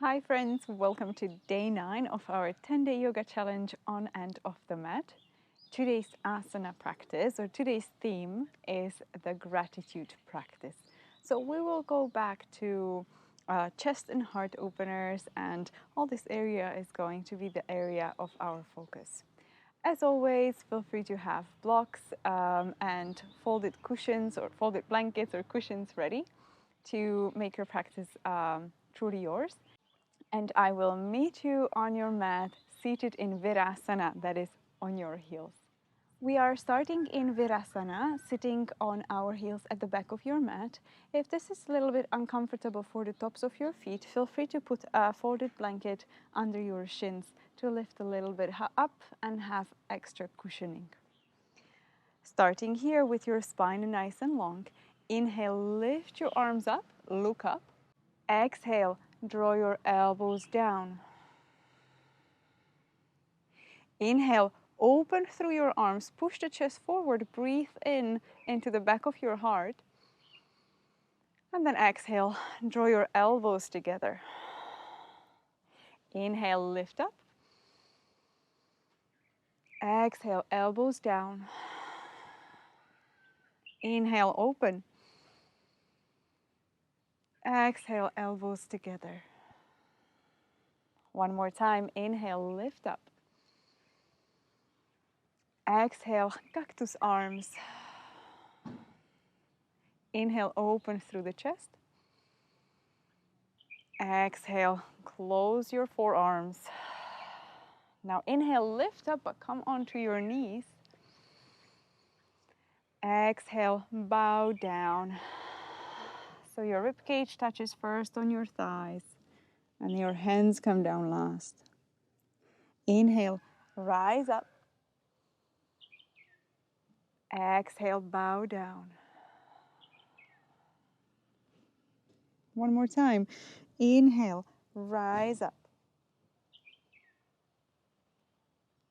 Hi friends, welcome to day 9 of our 10-day yoga challenge on and off the mat. Today's asana practice or today's theme is the gratitude practice. So we will go back to chest and heart openers, and all this area is going to be the area of our focus. As always, feel free to have blocks and folded cushions or folded blankets or cushions ready to make your practice truly yours. And I will meet you on your mat, seated in Virasana, that is on your heels. We are starting in Virasana, sitting on our heels at the back of your mat. If this is a little bit uncomfortable for the tops of your feet, feel free to put a folded blanket under your shins to lift a little bit up and have extra cushioning. Starting here with your spine nice and long. Inhale, lift your arms up, look up. Exhale, draw your elbows down. Inhale, open through your arms, push the chest forward, breathe in into the back of your heart. And then exhale, draw your elbows together. Inhale, lift up. Exhale, elbows down. Inhale, open. Exhale, elbows together. One more time, inhale, lift up. Exhale, cactus arms. Inhale, open through the chest. Exhale, close your forearms. Now inhale, lift up, but come onto your knees. Exhale, bow down. So your rib cage touches first on your thighs and your hands come down last. Inhale, rise up. Exhale, bow down. One more time. Inhale, rise up.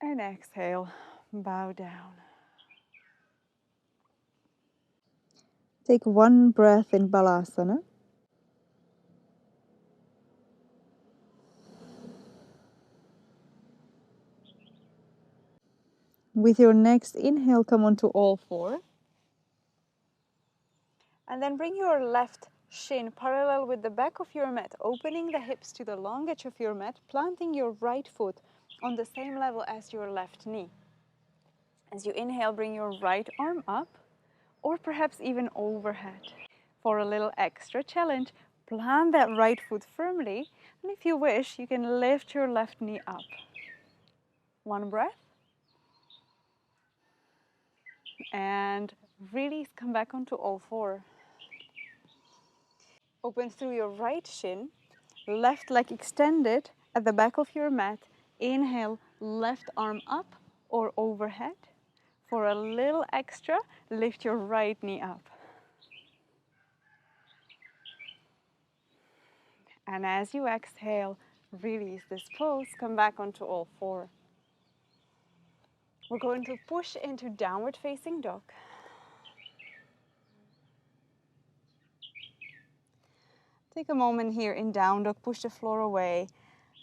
And exhale, bow down. Take one breath in Balasana. With your next inhale, come onto all four. And then bring your left shin parallel with the back of your mat, opening the hips to the long edge of your mat, planting your right foot on the same level as your left knee. As you inhale, bring your right arm up, or perhaps even overhead. For a little extra challenge, plant that right foot firmly, and if you wish, you can lift your left knee up. One breath. And release, come back onto all four. Open through your right shin, left leg extended at the back of your mat. Inhale, left arm up or overhead. For a little extra, lift your right knee up. And as you exhale, release this pose, come back onto all four. We're going to push into downward facing dog. Take a moment here in down dog, push the floor away,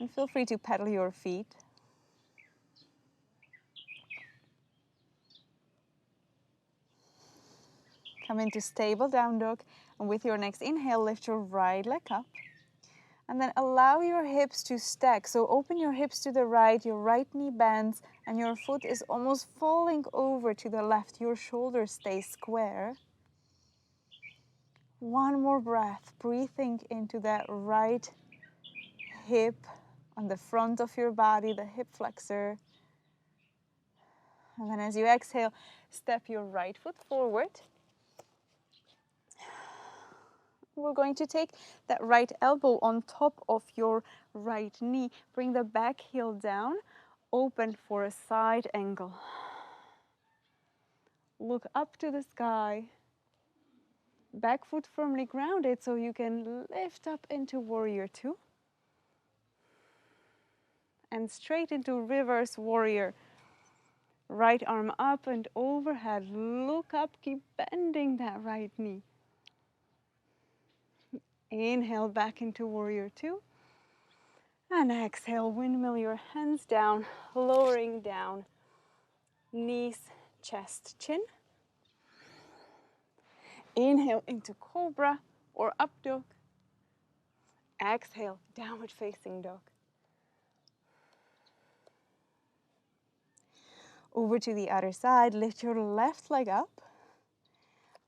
and feel free to pedal your feet. Come into stable down dog, and with your next inhale, lift your right leg up. And then allow your hips to stack. So open your hips to the right, your right knee bends, and your foot is almost falling over to the left. Your shoulders stay square. One more breath, breathing into that right hip on the front of your body, the hip flexor. And then as you exhale, step your right foot forward. We're going to take that right elbow on top of your right knee. Bring the back heel down, open for a side angle. Look up to the sky. Back foot firmly grounded so you can lift up into warrior two. And straight into reverse warrior. Right arm up and overhead. Look up, keep bending that right knee. Inhale back into warrior two. And exhale, windmill your hands down, lowering down, knees, chest, chin. Inhale into cobra or up dog. Exhale, downward facing dog. Over to the other side, lift your left leg up.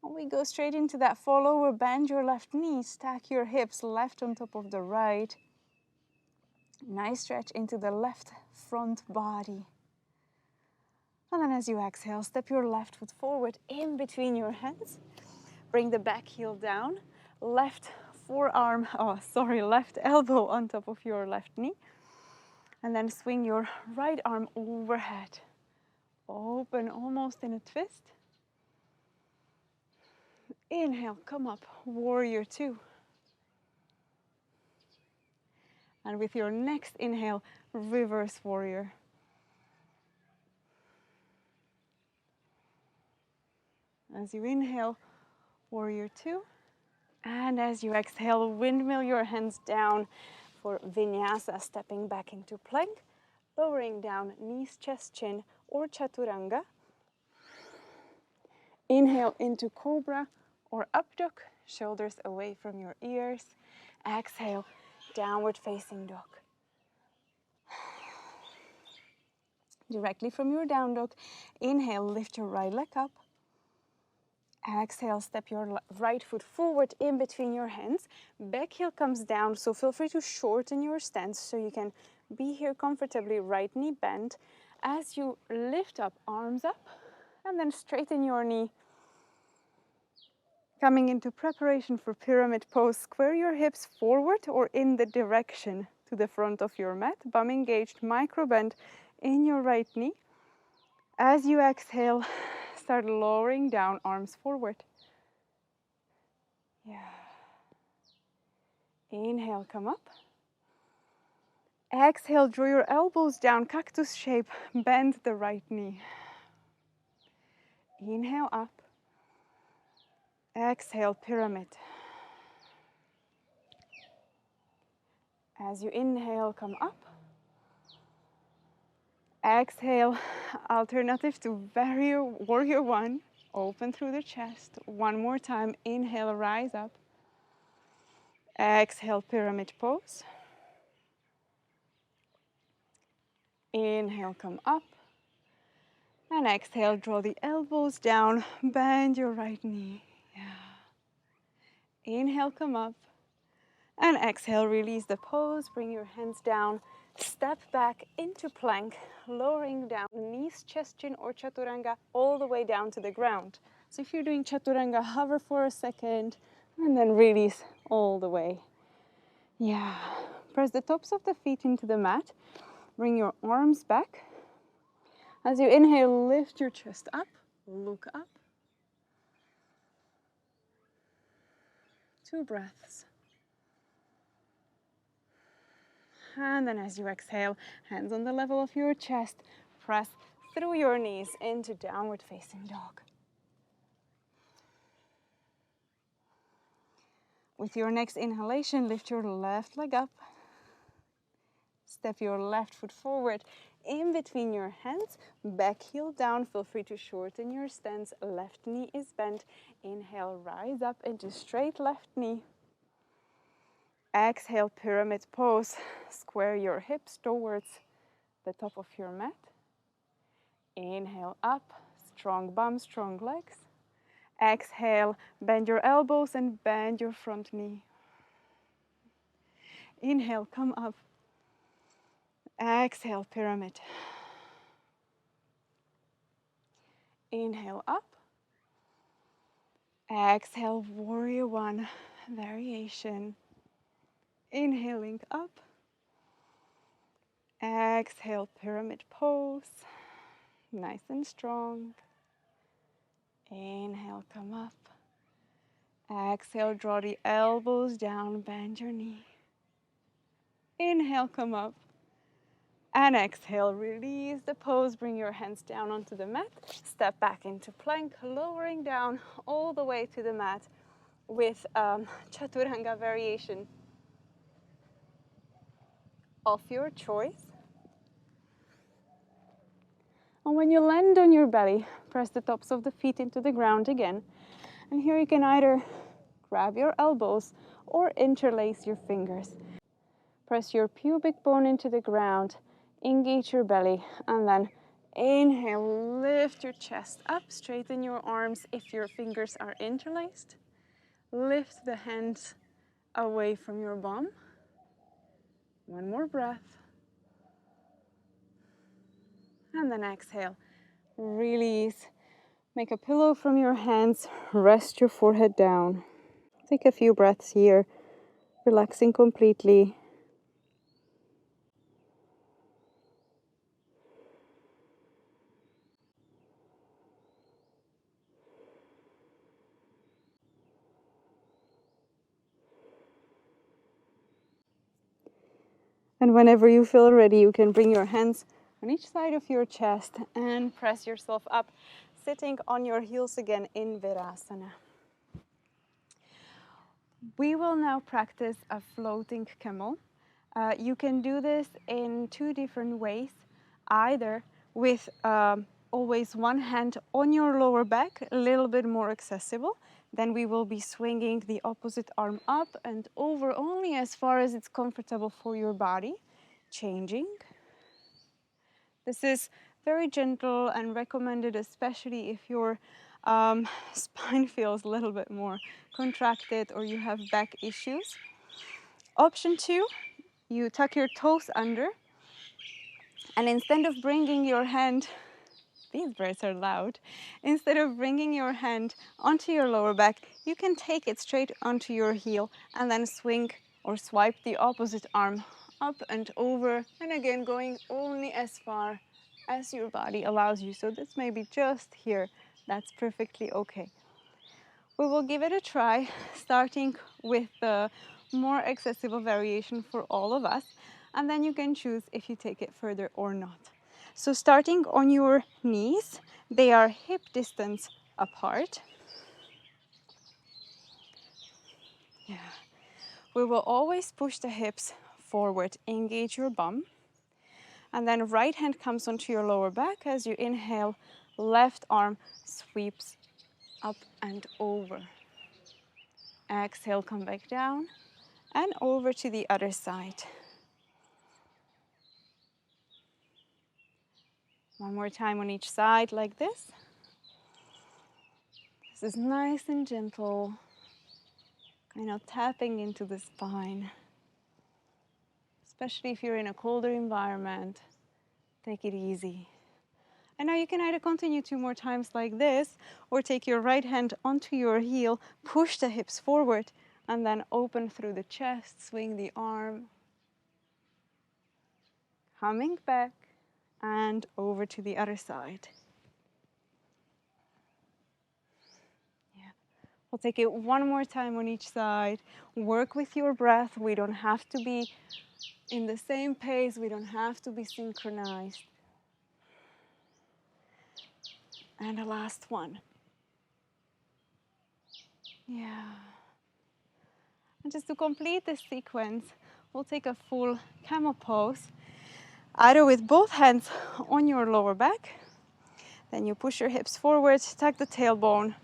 And we go straight into that fall over, bend your left knee, stack your hips left on top of the right. Nice stretch into the left front body. And then as you exhale, step your left foot forward in between your hands. Bring the back heel down, left elbow on top of your left knee. And then swing your right arm overhead. Open almost in a twist. Inhale, come up, warrior two. And with your next inhale, reverse warrior. As you inhale, warrior two. And as you exhale, windmill your hands down for vinyasa, stepping back into plank, lowering down, knees, chest, chin, or chaturanga. Inhale into cobra or up dog, shoulders away from your ears. Exhale, downward facing dog. Directly from your down dog, inhale, lift your right leg up. Exhale, step your right foot forward in between your hands. Back heel comes down, so feel free to shorten your stance so you can be here comfortably, right knee bent. As you lift up, arms up, and then straighten your knee. Coming into preparation for pyramid pose, square your hips forward or in the direction to the front of your mat. Bum engaged, micro bend in your right knee. As you exhale, start lowering down, arms forward. Yeah. Inhale, come up. Exhale, draw your elbows down, cactus shape, bend the right knee. Inhale up. Exhale, pyramid. As you inhale, come up. Exhale, alternative to warrior one. Open through the chest. One more time. Inhale, rise up. Exhale, pyramid pose. Inhale, come up. And exhale, draw the elbows down. Bend your right knee. Yeah. Inhale, come up. And exhale, release the pose. Bring your hands down. Step back into plank, lowering down, knees, chest, chin, or chaturanga, all the way down to the ground. So if you're doing chaturanga, hover for a second, and then release all the way. Yeah. Press the tops of the feet into the mat. Bring your arms back. As you inhale, lift your chest up, look up. 2 breaths. And then as you exhale, hands on the level of your chest, press through your knees into downward facing dog. With your next inhalation, lift your left leg up. Step your left foot forward in between your hands, back heel down. Feel free to shorten your stance. Left knee is bent. Inhale, rise up into straight left knee. Exhale, pyramid pose. Square your hips towards the top of your mat. Inhale up, strong bum, strong legs. Exhale, bend your elbows and bend your front knee. Inhale, come up. Exhale, pyramid. Inhale up. Exhale, warrior one, variation. Inhaling up. Exhale, pyramid pose. Nice and strong. Inhale, come up. Exhale, draw the elbows down, bend your knee. Inhale, come up. And exhale, release the pose. Bring your hands down onto the mat. Step back into plank, lowering down all the way to the mat with chaturanga variation. of your choice. And when you land on your belly, press the tops of the feet into the ground again. And here you can either grab your elbows or interlace your fingers. Press your pubic bone into the ground, engage your belly, and then inhale, lift your chest up, straighten your arms if your fingers are interlaced. Lift the hands away from your bum. One more breath. And then exhale. Release. Make a pillow from your hands. Rest your forehead down. Take a few breaths here, relaxing completely. And whenever you feel ready, you can bring your hands on each side of your chest and press yourself up, sitting on your heels again in Virasana. We will now practice a floating camel. You can do this in two different ways, either with always one hand on your lower back, a little bit more accessible. Then we will be swinging the opposite arm up and over only as far as it's comfortable for your body, changing. This is very gentle and recommended, especially if your spine feels a little bit more contracted or you have back issues. Option 2, you tuck your toes under, and instead of bringing your hand, these birds are loud, instead of bringing your hand onto your lower back, you can take it straight onto your heel and then swing or swipe the opposite arm up and over, and again going only as far as your body allows you. So this may be just here, that's perfectly okay. We will give it a try, starting with the more accessible variation for all of us, and then you can choose if you take it further or not. So starting on your knees, they are hip distance apart. Yeah. We will always push the hips forward, engage your bum, and then right hand comes onto your lower back. As you inhale, left arm sweeps up and over. Exhale, come back down and over to the other side. One more time on each side like this. This is nice and gentle, kind of tapping into the spine. Especially if you're in a colder environment, take it easy. And now you can either continue 2 more times like this, or take your right hand onto your heel, push the hips forward, and then open through the chest, swing the arm, coming back, and over to the other side. Yeah. We'll take it 1 more time on each side. Work with your breath. We don't have to be in the same pace. We don't have to be synchronized. And the last one. Yeah. And just to complete this sequence, we'll take a full camel pose, either with both hands on your lower back. Then you push your hips forward, tuck the tailbone,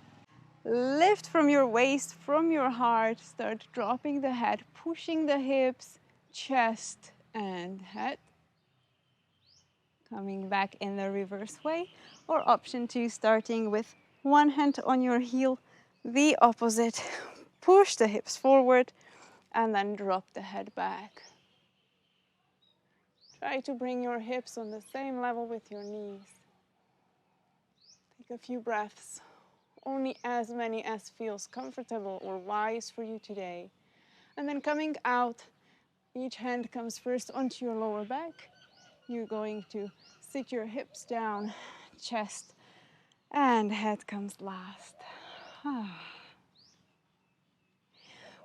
lift from your waist, from your heart, start dropping the head, pushing the hips, chest and head. Coming back in the reverse way, or option 2, starting with one hand on your heel, the opposite. Push the hips forward and then drop the head back. Try to bring your hips on the same level with your knees. Take a few breaths, only as many as feels comfortable or wise for you today. And then coming out, each hand comes first onto your lower back. You're going to sit your hips down, chest and head comes last.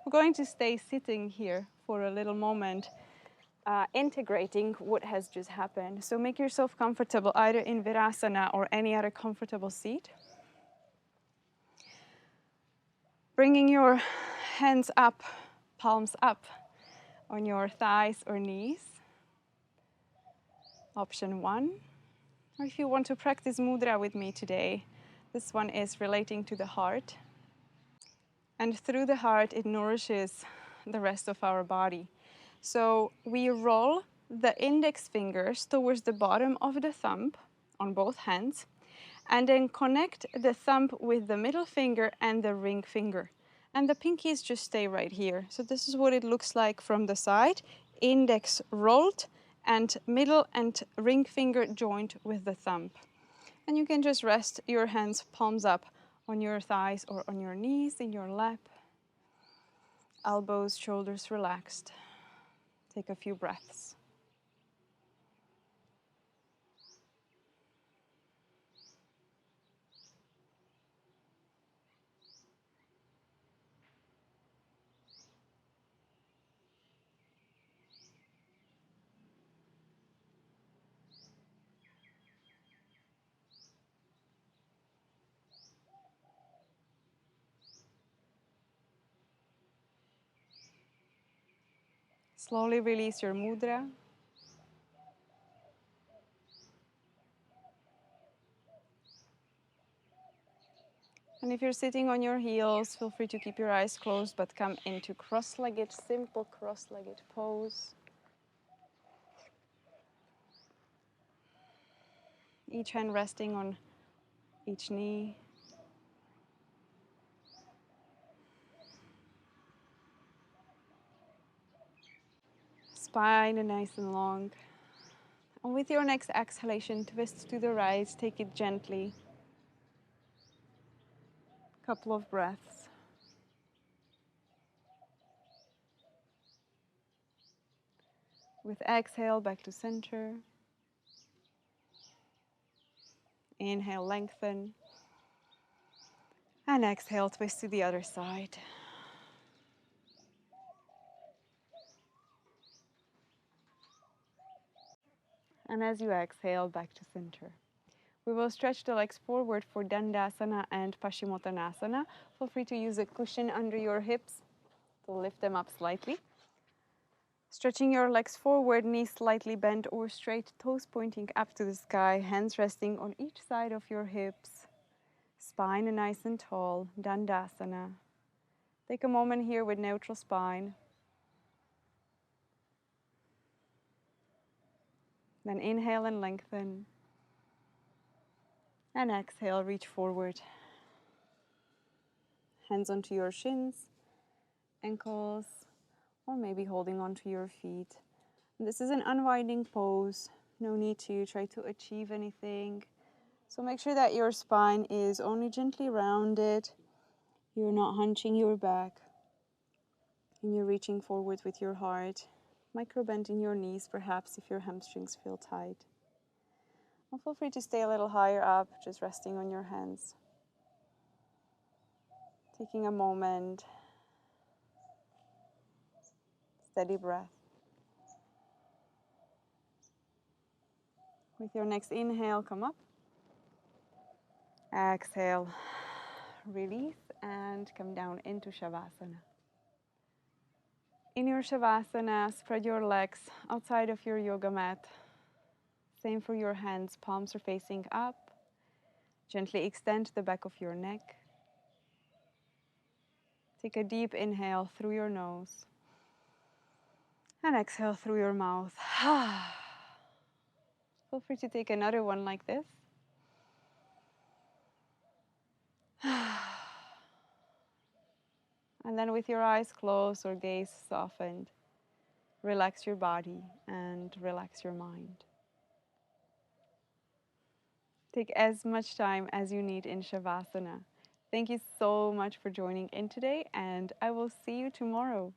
We're going to stay sitting here for a little moment, integrating what has just happened. So make yourself comfortable either in Virasana or any other comfortable seat. Bringing your hands up, palms up on your thighs or knees. option 1. Or if you want to practice mudra with me today, this one is relating to the heart. And through the heart, it nourishes the rest of our body. So we roll the index fingers towards the bottom of the thumb on both hands, and then connect the thumb with the middle finger and the ring finger. And the pinkies just stay right here. So this is what it looks like from the side. Index rolled and middle and ring finger joined with the thumb. And you can just rest your hands palms up on your thighs or on your knees, in your lap. Elbows, shoulders relaxed. Take a few breaths. Slowly release your mudra. And if you're sitting on your heels, feel free to keep your eyes closed, but come into cross-legged, simple cross-legged pose. Each hand resting on each knee. Spine nice and long. And with your next exhalation, twist to the right, take it gently. Couple of breaths. With exhale, back to center. Inhale, lengthen. And exhale, twist to the other side. And as you exhale, back to center. We will stretch the legs forward for Dandasana and Paschimottanasana. Feel free to use a cushion under your hips to lift them up slightly. Stretching your legs forward, knees slightly bent or straight, toes pointing up to the sky, hands resting on each side of your hips. Spine nice and tall, Dandasana. Take a moment here with neutral spine. Then inhale and lengthen. And exhale, reach forward. Hands onto your shins, ankles, or maybe holding onto your feet. This is an unwinding pose. No need to try to achieve anything. So make sure that your spine is only gently rounded. You're not hunching your back. And you're reaching forward with your heart. Micro bend in your knees, perhaps, if your hamstrings feel tight. And feel free to stay a little higher up, just resting on your hands. Taking a moment. Steady breath. With your next inhale, come up. Exhale, release, and come down into Shavasana. In your Shavasana, spread your legs outside of your yoga mat. Same for your hands, palms are facing up. Gently extend the back of your neck. Take a deep inhale through your nose. And exhale through your mouth. Feel free to take another one like this. And then with your eyes closed or gaze softened, relax your body and relax your mind. Take as much time as you need in Shavasana. Thank you so much for joining in today, and I will see you tomorrow.